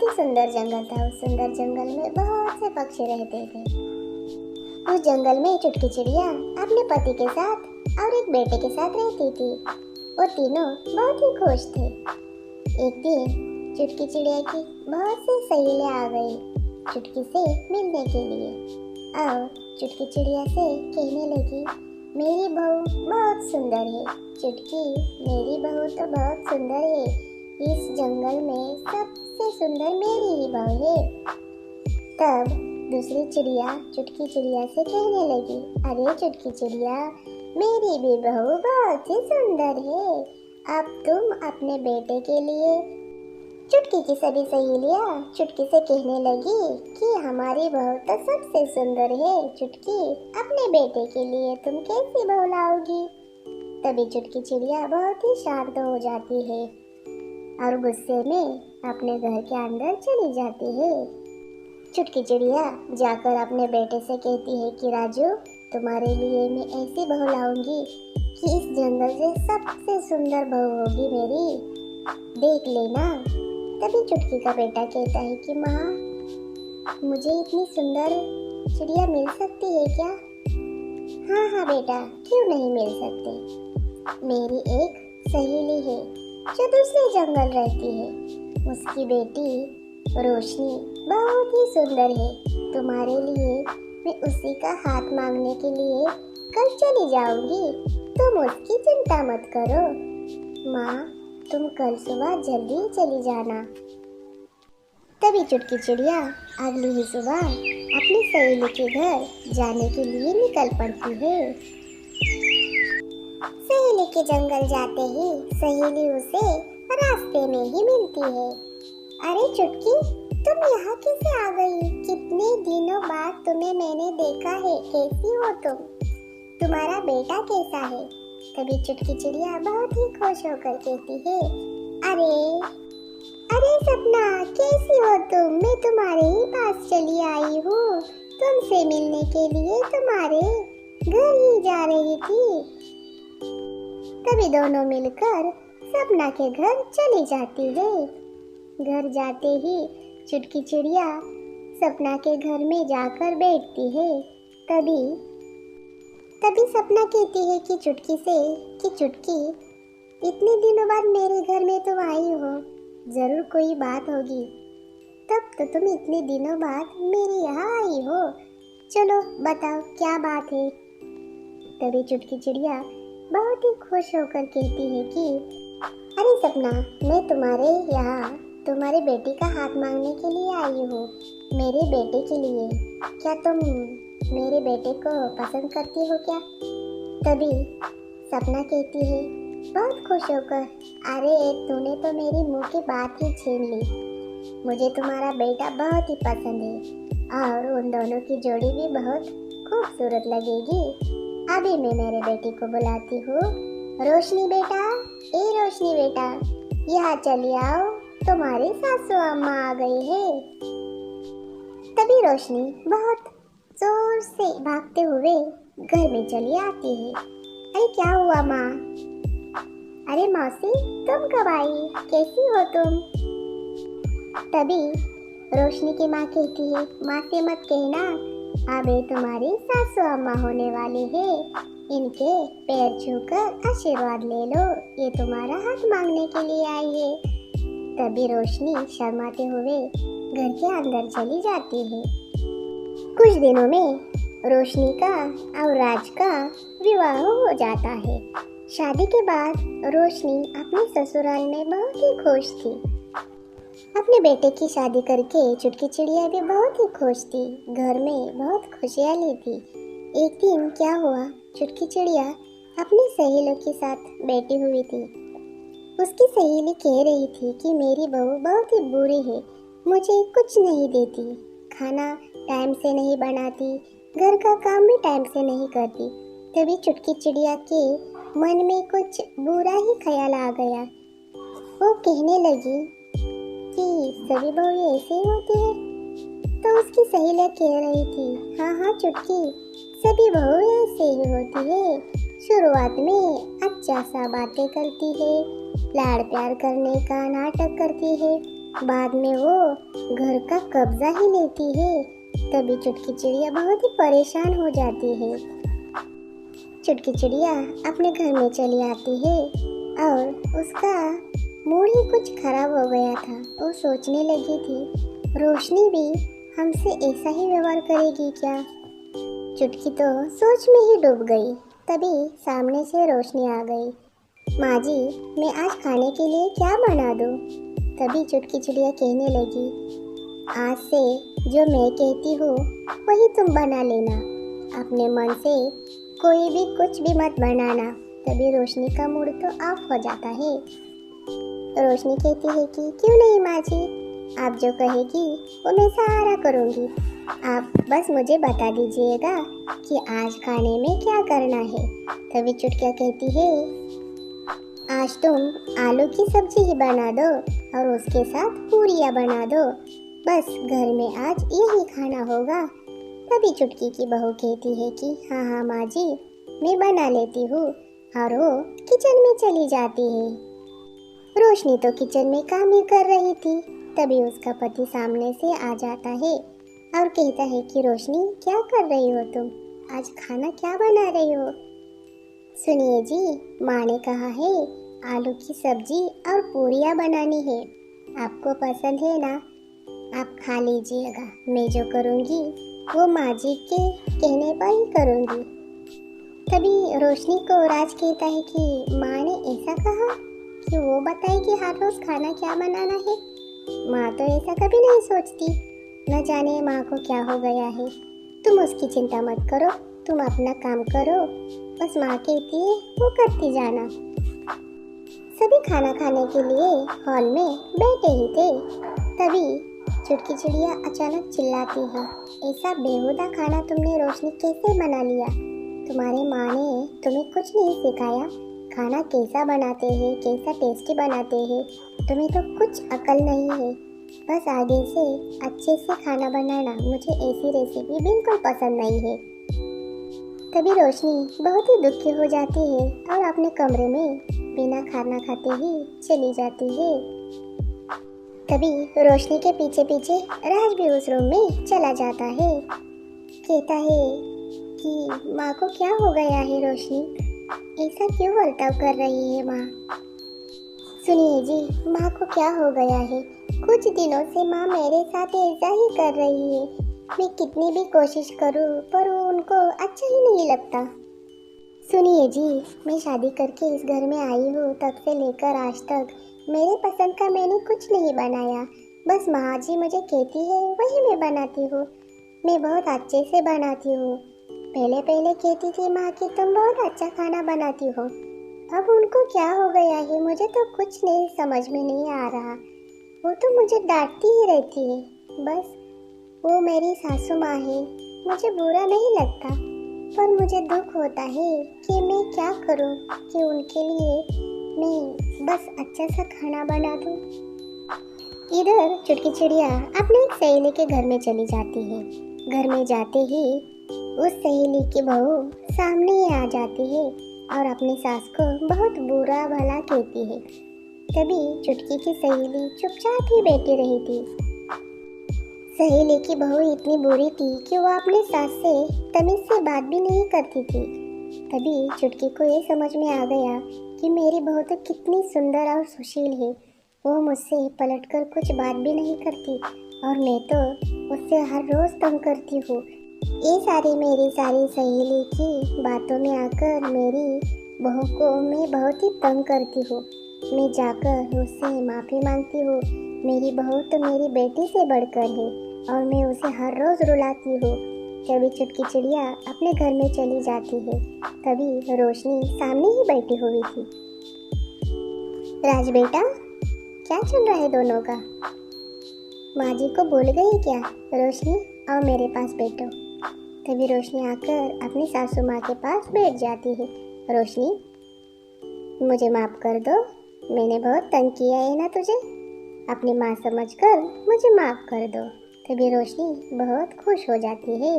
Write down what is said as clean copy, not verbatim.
बहुत ही सुंदर जंगल था। उस सुंदर जंगल में बहुत से पक्षी रहते थे। उस जंगल में चुटकी चिड़िया अपने पति के साथ और एक बेटे के साथ रहती थी। वो तीनों बहुत ही खुश थे। एक दिन चुटकी चिड़िया की बहुत सी सहेलियां आ गई चुटकी से मिलने के लिए और चुटकी चिड़िया से कहने लगी, मेरी बहू बहुत सुंदर है। चुटकी, मेरी बहू तो बहुत सुंदर है। इस जंगल में सबसे सुंदर मेरी ही बहू है। तब दूसरी चिड़िया चुटकी चिड़िया से कहने लगी, अरे चुटकी चिड़िया, मेरी भी बहू बहुत ही सुंदर है। अब तुम अपने बेटे के लिए। चुटकी की सभी सहेलियां चुटकी से कहने लगी कि हमारी बहू तो सबसे सुंदर है। चुटकी, अपने बेटे के लिए तुम कैसी बहू लाओगी? तभी चुटकी चिड़िया बहुत ही शांत हो जाती है और गुस्से में अपने घर के अंदर चली जाती है। चुटकी चिड़िया जाकर अपने बेटे से कहती है कि राजू, तुम्हारे लिए मैं ऐसी बहू लाऊंगी कि इस जंगल से सबसे सुंदर बहू होगी मेरी, देख लेना। तभी चुटकी का बेटा कहता है कि माँ, मुझे इतनी सुंदर चिड़िया मिल सकती है क्या? हाँ हाँ बेटा, क्यों नहीं मिल सकती। मेरी एक सहेली है जो दूसरे जंगल रहती है। उसकी बेटी रोशनी बहुत ही सुंदर है। तुम्हारे लिए मैं उसी का हाथ मांगने के लिए कल चली जाऊंगी। तुम उसकी चिंता मत करो। माँ, तुम कल सुबह जल्दी चली जाना। तभी चुटकी चिड़िया अगली ही सुबह अपनी सहेली के घर जाने के लिए निकल पड़ती है। सहेली के जंगल जाते ही सहेली उसे रास्ते में ही मिलती है। अरे चुटकी, तुम यहाँ कैसे आ गई? कितने दिनों बाद तुम्हें मैंने देखा है। कैसी हो तुम? तुम्हारा बेटा कैसा है? तभी चुटकी चिड़िया बहुत ही खुश होकर कहती है, अरे सपना, कैसी हो तुम? मैं तुम्हारे ही पास चली आई हूँ। तुमसे मिलने के लिए तुम्हारे घर ही जा रही थी। तभी दोनों मिलकर सपना के घर चली जाती है। घर जाते ही चुटकी चिड़िया सपना के घर में जाकर बैठती है। तभी सपना कहती है कि चुटकी से कि चुटकी, इतने दिनों बाद मेरे घर में तुम आई हो, जरूर कोई बात होगी। तब तो तुम इतने दिनों बाद मेरे यहाँ आई हो। चलो बताओ क्या बात है। तभी चुटकी चिड़िया बहुत ही खुश होकर कहती है कि अरे सपना, मैं तुम्हारे यहाँ तुम्हारे बेटी का हाथ मांगने के लिए आई हूँ। मेरे बेटे के लिए। क्या तुम मेरे बेटे को पसंद करती हो क्या? तभी सपना कहती है बहुत खुश होकर, अरे तूने तो मेरी मुंह की बात ही छीन ली। मुझे तुम्हारा बेटा बहुत ही पसंद है और उन दोनों की जोड़ी भी बहुत खूबसूरत लगेगी। अभी मैं मेरे बेटे को बुलाती हूँ। रोशनी बेटा, ए रोशनी बेटा, यहाँ चली आओ, तुम्हारी सासू अम्मा आ गई है। तभी रोशनी बहुत जोर से भागते हुए घर में चली आती है। अरे क्या हुआ माँ? अरे मौसी, तुम कब आई? कैसी हो तुम? तभी रोशनी की माँ कहती है, माँ से मत कहना, अबे तुम्हारी सासू अम्मा होने वाली है। इनके पैर छूकर आशीर्वाद ले लो, ये तुम्हारा हाथ मांगने के लिए आई है। तभी रोशनी शर्माते हुए घर के अंदर चली जाती है। कुछ दिनों में रोशनी का और राज का विवाह हो जाता है। शादी के बाद रोशनी अपने ससुराल में बहुत ही खुश थी। अपने बेटे की शादी करके चुटकी चिड़िया भी बहुत ही खुश थी। घर में बहुत खुशहाली थी। एक दिन क्या हुआ, चुटकी चिड़िया अपनी सहेलियों के साथ बैठी हुई थी। उसकी सहेली कह रही थी कि मेरी बहू बहुत ही बुरी है, मुझे कुछ नहीं देती, खाना टाइम से नहीं बनाती, घर का काम भी टाइम से नहीं करती। तभी चुटकी चिड़िया के मन में कुछ बुरा ही ख्याल आ गया। वो कहने लगी कि सभी बहू ऐसे ही होती है। तो उसकी सहेलियाँ कह रही थी, हाँ हाँ चुटकी, सभी बहू ऐसे ही होती है। शुरुआत में अच्छा सा बातें करती है, लाड़ प्यार करने का नाटक करती है, बाद में वो घर का कब्जा ही लेती है। तभी चुटकी चिड़िया बहुत ही परेशान हो जाती है। चुटकी चिड़िया अपने घर में चली आती है और उसका मूड ही कुछ खराब हो गया था। वो सोचने लगी थी, रोशनी भी हमसे ऐसा ही व्यवहार करेगी क्या? चुटकी तो सोच में ही डूब गई। तभी सामने से रोशनी आ गई। माँ जी, मैं आज खाने के लिए क्या बना दूँ? तभी चुटकी चिड़िया कहने लगी, आज से जो मैं कहती हूँ वही तुम बना लेना, अपने मन से कोई भी कुछ भी मत बनाना। तभी रोशनी का मूड तो ऑफ हो जाता है। रोशनी कहती है कि क्यों नहीं माँ जी, आप जो कहेगी वो मैं सारा करूँगी। आप बस मुझे बता दीजिएगा कि आज खाने में क्या करना है। तभी चुटकिया कहती है, आज तुम आलू की सब्जी ही बना दो और उसके साथ पूरियाँ बना दो। बस घर में आज यही खाना होगा। तभी चुटकी की बहू कहती है कि हाँ हाँ माँ जी, मैं बना लेती हूँ, और वो किचन में चली जाती है। रोशनी तो किचन में काम ही कर रही थी। तभी उसका पति सामने से आ जाता है और कहता है कि रोशनी, क्या कर रही हो तुम? आज खाना क्या बना रही हो? सुनिए जी, माँ ने कहा है आलू की सब्जी और पूरियाँ बनानी है। आपको पसंद है ना? आप खा लीजिएगा। मैं जो करूँगी वो माँ जी के कहने पर ही करूँगी। तभी रोशनी को राज कहता है कि माँ ने ऐसा कहा कि वो बताए कि हर रोज़ खाना क्या बनाना है। माँ तो ऐसा कभी नहीं सोचती। न जाने माँ को क्या हो गया है। तुम उसकी चिंता मत करो, तुम अपना काम करो, बस माँ कहती है वो करती जाना। सभी खाना खाने के लिए हॉल में बैठे ही थे। तभी चुटकी चिड़िया अचानक चिल्लाती है, ऐसा बेहुदा खाना तुमने रोशनी कैसे बना लिया? तुम्हारे माँ ने तुम्हें कुछ नहीं सिखाया खाना कैसा बनाते हैं, कैसा टेस्टी बनाते हैं? तुम्हें तो कुछ अकल नहीं है। बस आगे से अच्छे से खाना बनाना, मुझे ऐसी रेसिपी बिल्कुल पसंद नहीं है। तभी रोशनी बहुत ही दुखी हो जाती है और अपने कमरे में बिना खाना खाते ही चली जाती है। तभी रोशनी के पीछे पीछे राज भी उस रूम में चला जाता है। कहता है कि माँ को क्या हो गया है रोशनी, ऐसा क्यों बर्ताव कर रही है माँ? सुनिए जी, माँ को क्या हो गया है? कुछ दिनों से माँ मेरे साथ ऐसा ही कर रही है। मैं कितनी भी कोशिश करूं पर वो उनको अच्छा ही नहीं लगता। सुनिए जी, मैं शादी करके इस घर में आई हूँ, तब से लेकर आज तक मेरे पसंद का मैंने कुछ नहीं बनाया। बस माँ जी मुझे कहती है वही मैं बनाती हूँ। मैं बहुत अच्छे से बनाती हूँ। पहले पहले कहती थी माँ कि तुम बहुत अच्छा खाना बनाती हो। अब उनको क्या हो गया है, मुझे तो कुछ नहीं समझ में नहीं आ रहा। वो तो मुझे डांटती ही रहती है। बस वो मेरी सासू माँ है, मुझे बुरा नहीं लगता, पर मुझे दुख होता है कि मैं क्या करूं कि उनके लिए मैं बस अच्छा सा खाना बना दूं। इधर चुटकी चिड़िया अपने एक सहेली के घर में चली जाती है। घर में जाते ही उस सहेली की बहू सामने ही आ जाती है और अपनी सास को बहुत बुरा भला कहती है। तभी चुटकी की सहेली चुपचाप ही बैठी रही थी। सहेली की बहू इतनी बुरी थी कि वो अपने सास से तमीज से बात भी नहीं करती थी। तभी चुटकी को ये समझ में आ गया कि मेरी बहू तो कितनी सुंदर और सुशील है। वो मुझसे पलटकर कुछ बात भी नहीं करती और मैं तो उससे हर रोज तंग करती हूँ। ये मेरी सारी सहेली की बातों में आकर मेरी बहू को मैं बहुत ही तंग करती हूँ। मैं जाकर उससे माफ़ी मांगती हूँ। मेरी बहू तो मेरी बेटी से बढ़कर है और मैं उसे हर रोज़ रुलाती हूँ। तभी चुटकी चिड़िया अपने घर में चली जाती है। तभी रोशनी सामने ही बैठी हुई थी। राज बेटा, क्या चल रहा है दोनों का? माँ जी को भूल गई क्या? रोशनी, आओ मेरे पास बैठो। तभी रोशनी आकर अपनी सासू माँ के पास बैठ जाती है। रोशनी, मुझे माफ़ कर दो, मैंने बहुत तंग किया है ना तुझे। अपनी माँ समझकर मुझे माफ़ कर दो। तभी रोशनी बहुत खुश हो जाती है।